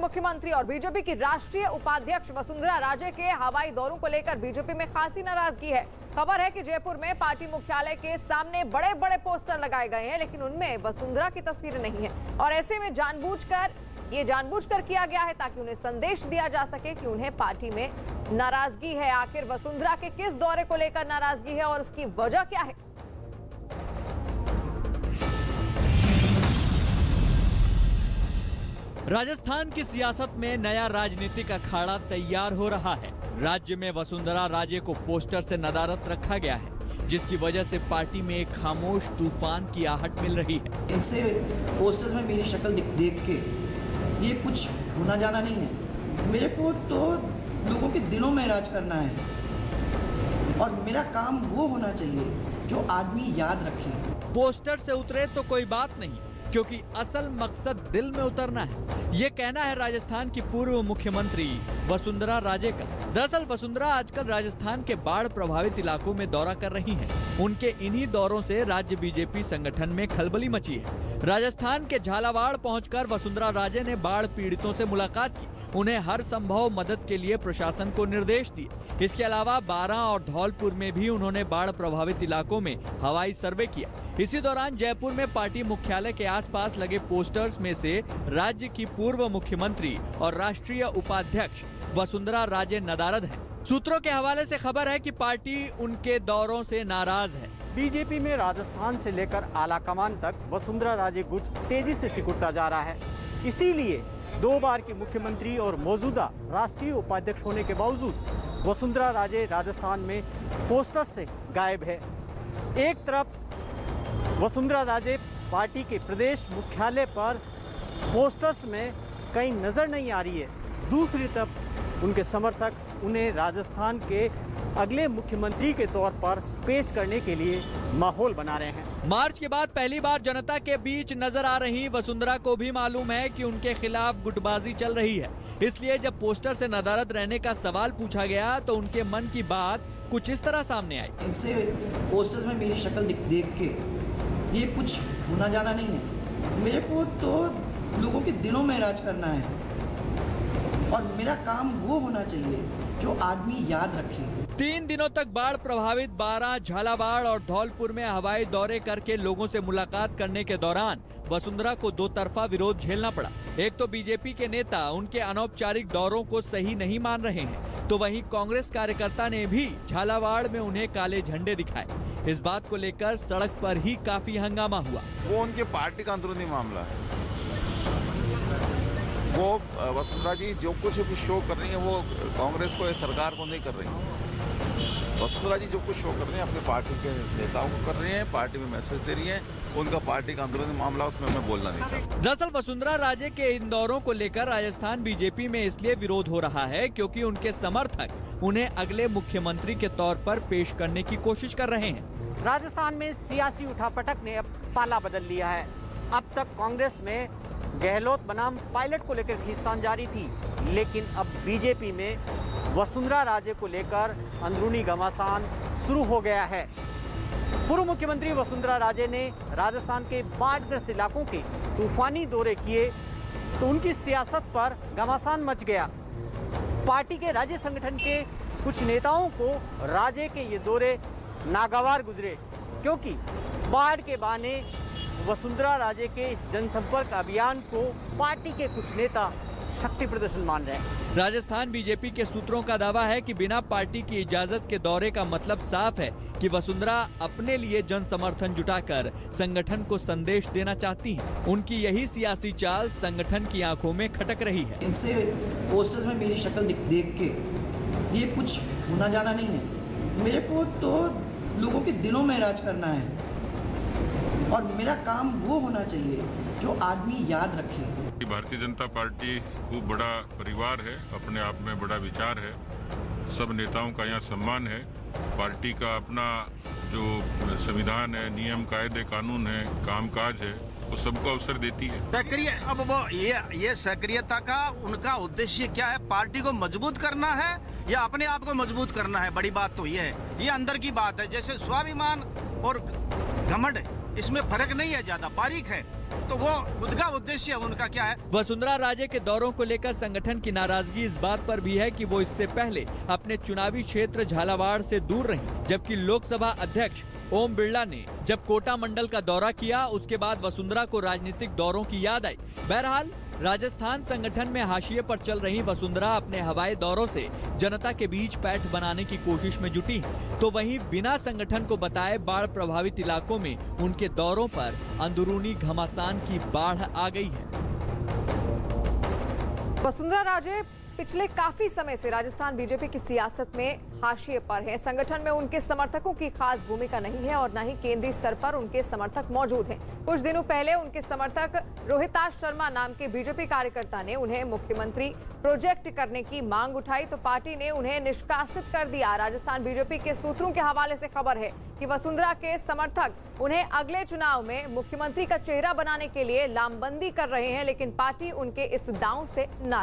मुख्यमंत्री और बीजेपी की राष्ट्रीय उपाध्यक्ष वसुंधरा राजे के हवाई दौरों को लेकर बीजेपी में खासी नाराजगी है। खबर है कि जयपुर में पार्टी मुख्यालय के सामने बड़े बड़े पोस्टर लगाए गए हैं, लेकिन उनमें वसुंधरा की तस्वीरें नहीं है और ऐसे में जानबूझकर किया गया है ताकि उन्हें संदेश दिया जा सके कि उन्हें पार्टी में नाराजगी है। आखिर वसुंधरा के किस दौरे को लेकर नाराजगी है और उसकी वजह क्या है? राजस्थान की सियासत में नया राजनीतिक अखाड़ा तैयार हो रहा है। राज्य में वसुंधरा राजे को पोस्टर से नदारद रखा गया है, जिसकी वजह से पार्टी में एक खामोश तूफान की आहट मिल रही है। इनसे पोस्टर्स में मेरी शक्ल देख के ये कुछ होना जाना नहीं है। मेरे को तो लोगों के दिलों में राज करना है और मेरा काम वो होना चाहिए जो आदमी याद रखे। पोस्टर से उतरे तो कोई बात नहीं, क्योंकि असल मकसद दिल में उतरना है, ये कहना है राजस्थान की पूर्व मुख्यमंत्री वसुंधरा राजे का। दरअसल वसुंधरा आजकल राजस्थान के बाढ़ प्रभावित इलाकों में दौरा कर रही हैं। उनके इन्हीं दौरों से राज्य बीजेपी संगठन में खलबली मची है। राजस्थान के झालावाड़ पहुंचकर वसुंधरा राजे ने बाढ़ पीड़ितों से मुलाकात की, उन्हें हर संभव मदद के लिए प्रशासन को निर्देश दिए। इसके अलावा बारां और धौलपुर में भी उन्होंने बाढ़ प्रभावित इलाकों में हवाई सर्वे किया। इसी दौरान जयपुर में पार्टी मुख्यालय के आसपास लगे पोस्टर्स में से राज्य की पूर्व मुख्यमंत्री और राष्ट्रीय उपाध्यक्ष वसुंधरा राजे नदारद हैं। सूत्रों के हवाले से खबर है कि पार्टी उनके दौरों से नाराज है। बीजेपी में राजस्थान से लेकर आलाकमान तक वसुंधरा राजे गुट तेजी से सिकुड़ता जा रहा है। इसीलिए 2 बार की मुख्यमंत्री और मौजूदा राष्ट्रीय उपाध्यक्ष होने के बावजूद वसुंधरा राजे राजस्थान में पोस्टर से गायब है। एक तरफ वसुंधरा राजे पार्टी के प्रदेश मुख्यालय पर पोस्टर्स में कहीं नजर नहीं आ रही है, दूसरी तरफ उनके समर्थक उन्हें राजस्थान के अगले मुख्यमंत्री के तौर पर पेश करने के लिए माहौल बना रहे हैं। मार्च के बाद पहली बार जनता के बीच नजर आ रही वसुंधरा को भी मालूम है कि उनके खिलाफ गुटबाजी चल रही है, इसलिए जब पोस्टर से नदारद रहने का सवाल पूछा गया तो उनके मन की बात कुछ इस तरह सामने आई। इनसे पोस्टर्स में मेरी शक्ल देख के ये कुछ होना जाना नहीं है। मेरे को तो लोगों के दिलों में राज करना है और मेरा काम वो होना चाहिए जो आदमी याद रखे। 3 दिनों तक बाढ़ प्रभावित बारां, झालावाड़ और धौलपुर में हवाई दौरे करके लोगों से मुलाकात करने के दौरान वसुंधरा को 2 तरफा विरोध झेलना पड़ा। एक तो बीजेपी के नेता उनके अनौपचारिक दौरों को सही नहीं मान रहे हैं, तो वहीं कांग्रेस कार्यकर्ता ने भी झालावाड़ में उन्हें काले झंडे दिखाए। इस बात को लेकर सड़क पर ही काफी हंगामा हुआ। वो उनके पार्टी का अंदरूनी मामला है। वो वसुंधरा जी जो कुछ भी शो कर रही है वो कांग्रेस को या सरकार को नहीं कर रही। वसुंधरा जी जो कुछ शो कर रही है अपने पार्टी के नेताओं को कर रही है, पार्टी में मैसेज दे रही है। उनका पार्टी का अंदरूनी मामला, उसमें मैं बोलना नहीं चाहता। दरअसल वसुंधरा राजे के इन दौरों को लेकर राजस्थान बीजेपी में इसलिए विरोध हो रहा है क्योंकि उनके समर्थक उन्हें अगले मुख्यमंत्री के तौर पर पेश करने की कोशिश कर रहे हैं। राजस्थान में सियासी उठापटक ने अब पाला बदल लिया है। अब तक कांग्रेस में गहलोत बनाम पायलट को लेकर खींचतान जारी थी, लेकिन अब बीजेपी में वसुंधरा राजे को लेकर अंदरूनी घमासान शुरू हो गया है। पूर्व मुख्यमंत्री वसुंधरा राजे ने राजस्थान के बाढ़ग्रस्त इलाकों के तूफानी दौरे किए तो उनकी सियासत पर घमासान मच गया। पार्टी के राज्य संगठन के कुछ नेताओं को राजे के ये दौरे नागवार गुजरे, क्योंकि बाढ़ के बहाने वसुंधरा राजे के इस जनसंपर्क अभियान को पार्टी के कुछ नेता शक्ति प्रदर्शन मान रहे हैं। राजस्थान बीजेपी के सूत्रों का दावा है कि बिना पार्टी की इजाजत के दौरे का मतलब साफ है कि वसुंधरा अपने लिए जन समर्थन जुटाकर संगठन को संदेश देना चाहती हैं। उनकी यही सियासी चाल संगठन की आंखों में खटक रही है। इनसे पोस्टर्स में मेरी शक्ल देख के ये कुछ होना जाना नहीं है। मेरे को तो लोगों के दिलों में राज करना है और मेरा काम वो होना चाहिए जो आदमी याद रखे। भारतीय जनता पार्टी खूब बड़ा परिवार है, अपने आप में बड़ा विचार है। सब नेताओं का यहाँ सम्मान है। पार्टी का अपना जो संविधान है, नियम कायदे कानून है, कामकाज है, वो सबको अवसर देती है। सक्रिय अब वो ये सक्रियता का उनका उद्देश्य क्या है? पार्टी को मजबूत करना है या अपने आप को मजबूत करना है? बड़ी बात तो ये है, ये अंदर की बात है। जैसे स्वाभिमान और घमंड इसमें फर्क नहीं है, ज्यादा बारीक है। तो वो खुद का उद्देश्य उनका क्या है? वसुंधरा राजे के दौरों को लेकर संगठन की नाराजगी इस बात पर भी है कि वो इससे पहले अपने चुनावी क्षेत्र झालावाड़ से दूर रहीं, जबकि लोकसभा अध्यक्ष ओम बिरला ने जब कोटा मंडल का दौरा किया उसके बाद वसुंधरा को राजनीतिक दौरों की याद आई। बहरहाल राजस्थान संगठन में हाशिए पर चल रही वसुंधरा अपने हवाई दौरों से जनता के बीच पैठ बनाने की कोशिश में जुटी हैं। तो वहीं बिना संगठन को बताए बाढ़ प्रभावित इलाकों में उनके दौरों पर अंदरूनी घमासान की बाढ़ आ गई है। वसुंधरा राजे पिछले काफी समय से राजस्थान बीजेपी की सियासत में हाशिए पर हैं। संगठन में उनके समर्थकों की खास भूमिका नहीं है और न ही केंद्रीय स्तर पर उनके समर्थक मौजूद हैं। कुछ दिनों पहले उनके समर्थक रोहिताश शर्मा नाम के बीजेपी कार्यकर्ता ने उन्हें मुख्यमंत्री प्रोजेक्ट करने की मांग उठाई तो पार्टी ने उन्हें निष्कासित कर दिया। राजस्थान बीजेपी के सूत्रों के हवाले से खबर है कि वसुंधरा के समर्थक उन्हें अगले चुनाव में मुख्यमंत्री का चेहरा बनाने के लिए लामबंदी कर रहे हैं, लेकिन पार्टी उनके इस दांव से नाराज